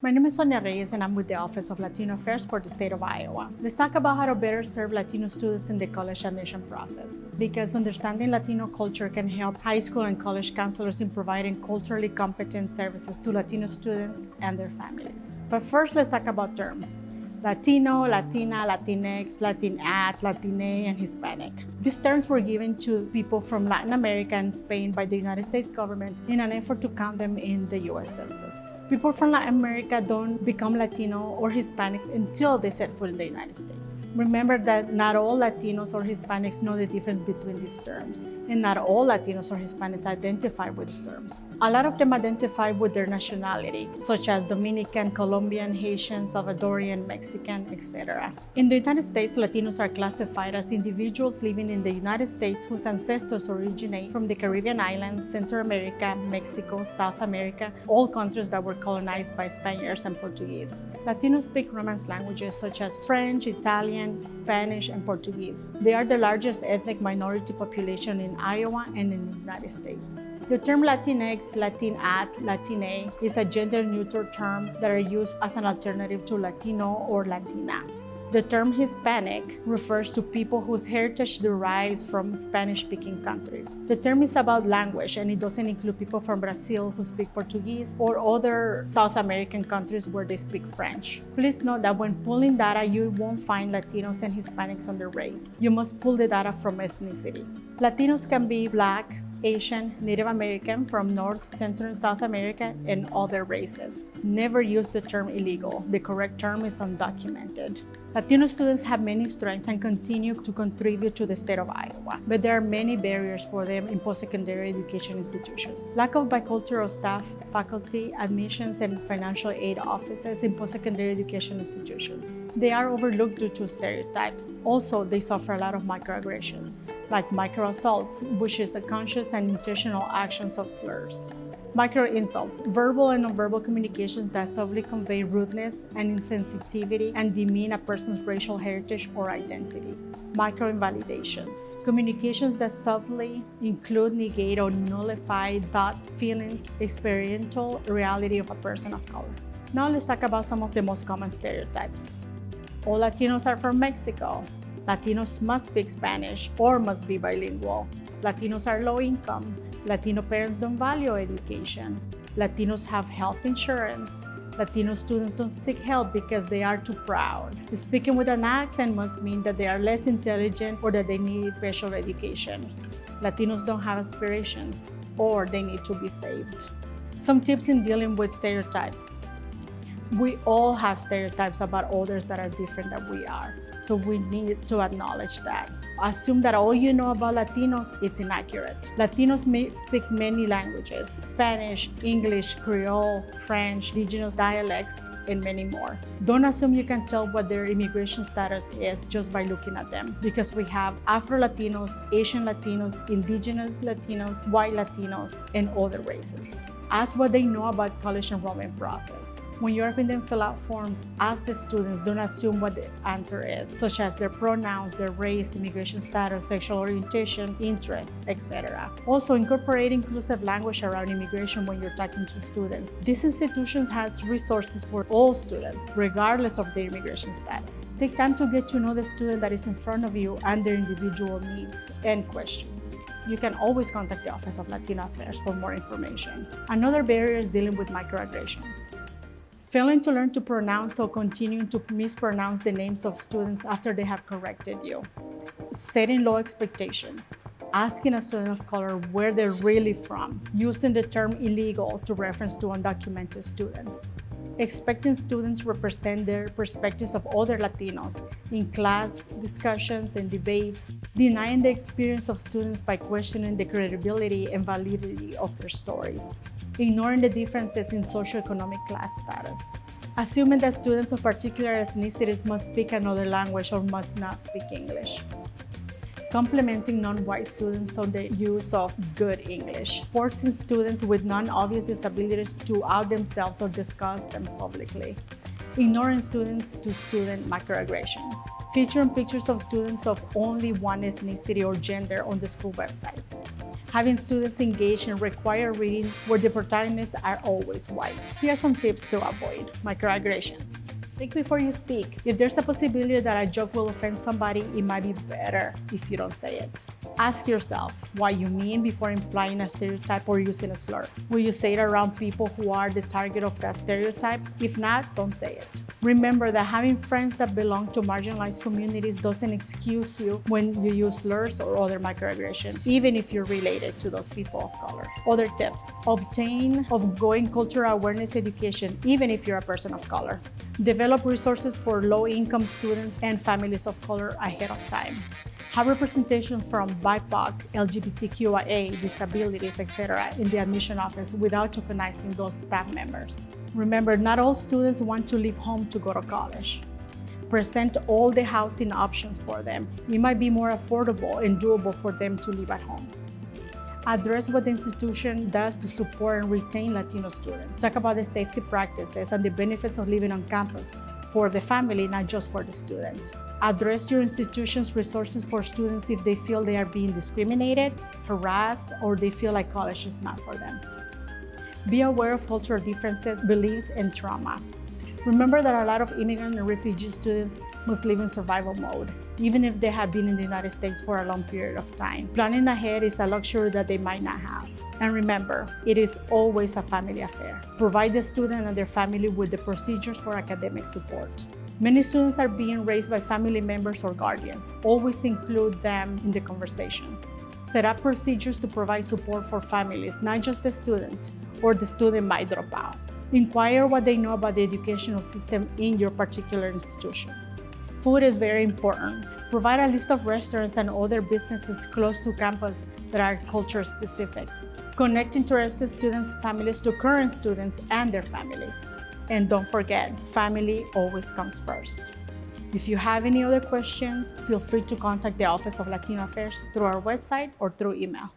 My name is Sonia Reyes and I'm with the Office of Latino Affairs for the state of Iowa. Let's talk about how to better serve Latino students in the college admission process, because understanding Latino culture can help high school and college counselors in providing culturally competent services to Latino students and their families. But first, let's talk about terms. Latino, Latina, Latinx, Latinat, Latine, and Hispanic. These terms were given to people from Latin America and Spain by the United States government in an effort to count them in the US Census. People from Latin America don't become Latino or Hispanics until they set foot in the United States. Remember that not all Latinos or Hispanics know the difference between these terms, and not all Latinos or Hispanics identify with these terms. A lot of them identify with their nationality, such as Dominican, Colombian, Haitian, Salvadorian, Mexican, etc. In the United States, Latinos are classified as individuals living in the United States whose ancestors originate from the Caribbean islands, Central America, Mexico, South America, all countries that were colonized by Spaniards and Portuguese. Latinos speak Romance languages such as French, Italian, Spanish, and Portuguese. They are the largest ethnic minority population in Iowa and in the United States. The term Latinx, Latinat, Latine is a gender-neutral term that are used as an alternative to Latino or Latina. The term Hispanic refers to people whose heritage derives from Spanish-speaking countries. The term is about language, and it doesn't include people from Brazil who speak Portuguese or other South American countries where they speak French. Please note that when pulling data, you won't find Latinos and Hispanics under race. You must pull the data from ethnicity. Latinos can be Black, Asian, Native American from North, Central, and South America, and other races. Never use the term illegal. The correct term is undocumented. Latino students have many strengths and continue to contribute to the state of Iowa, but there are many barriers for them in post-secondary education institutions. Lack of bicultural staff, faculty, admissions, and financial aid offices in post-secondary education institutions. They are overlooked due to stereotypes. Also, they suffer a lot of microaggressions, like microassaults, which is a conscious and intentional actions of slurs. Micro-insults, verbal and nonverbal communications that subtly convey rudeness and insensitivity and demean a person's racial heritage or identity. Micro-invalidations, communications that subtly include, negate, or nullify thoughts, feelings, experiential reality of a person of color. Now let's talk about some of the most common stereotypes. All Latinos are from Mexico. Latinos must speak Spanish or must be bilingual. Latinos are low income. Latino parents don't value education. Latinos have health insurance. Latino students don't seek help because they are too proud. Speaking with an accent must mean that they are less intelligent or that they need special education. Latinos don't have aspirations or they need to be saved. Some tips in dealing with stereotypes. We all have stereotypes about others that are different than we are, so we need to acknowledge that. Assume that all you know about Latinos is inaccurate. Latinos may speak many languages: Spanish, English, Creole, French, indigenous dialects, and many more. Don't assume you can tell what their immigration status is just by looking at them, because we have Afro-Latinos, Asian Latinos, indigenous Latinos, white Latinos, and other races. Ask what they know about college enrollment process. When you're helping them fill out forms, ask the students, don't assume what the answer is, such as their pronouns, their race, immigration status, sexual orientation, interests, etc. Also, incorporate inclusive language around immigration when you're talking to students. These institutions has resources for all students, regardless of their immigration status. Take time to get to know the student that is in front of you and their individual needs and questions. You can always contact the Office of Latino Affairs for more information. Another barrier is dealing with microaggressions. Failing to learn to pronounce or continuing to mispronounce the names of students after they have corrected you. Setting low expectations. Asking a student of color where they're really from. Using the term illegal to reference to undocumented students. Expecting students represent their perspectives of other Latinos in class discussions and debates. Denying the experience of students by questioning the credibility and validity of their stories. Ignoring the differences in socioeconomic class status. Assuming that students of particular ethnicities must speak another language or must not speak English. Complimenting non-white students on the use of good English. Forcing students with non-obvious disabilities to out themselves or discuss them publicly. Ignoring student-to-student microaggressions. Featuring pictures of students of only one ethnicity or gender on the school website. having students engage in required reading where the protagonists are always white. Here are some tips to avoid microaggressions. Think before you speak. If there's a possibility that a joke will offend somebody, it might be better if you don't say it. Ask yourself what you mean before implying a stereotype or using a slur. Will you say it around people who are the target of that stereotype? If not, don't say it. Remember that having friends that belong to marginalized communities doesn't excuse you when you use slurs or other microaggressions, even if you're related to those people of color. Other tips: obtain ongoing cultural awareness education, even if you're a person of color. Develop resources for low-income students and families of color ahead of time. Have representation from BIPOC, LGBTQIA, disabilities, etc. in the admission office without tokenizing those staff members. Remember, not all students want to leave home to go to college. Present all the housing options for them. It might be more affordable and doable for them to live at home. Address what the institution does to support and retain Latino students. Talk about the safety practices and the benefits of living on campus for the family, not just for the student. Address your institution's resources for students if they feel they are being discriminated, harassed, or they feel like college is not for them. Be aware of cultural differences, beliefs, and trauma. Remember that a lot of immigrant and refugee students must live in survival mode, even if they have been in the United States for a long period of time. Planning ahead is a luxury that they might not have. And remember, it is always a family affair. Provide the student and their family with the procedures for academic support. Many students are being raised by family members or guardians. Always include them in the conversations. Set up procedures to provide support for families, not just the student, or the student might drop out. Inquire what they know about the educational system in your particular institution. Food is very important. Provide a list of restaurants and other businesses close to campus that are culture specific. Connect interested students' families to current students and their families. And don't forget, family always comes first. If you have any other questions, feel free to contact the Office of Latino Affairs through our website or through email.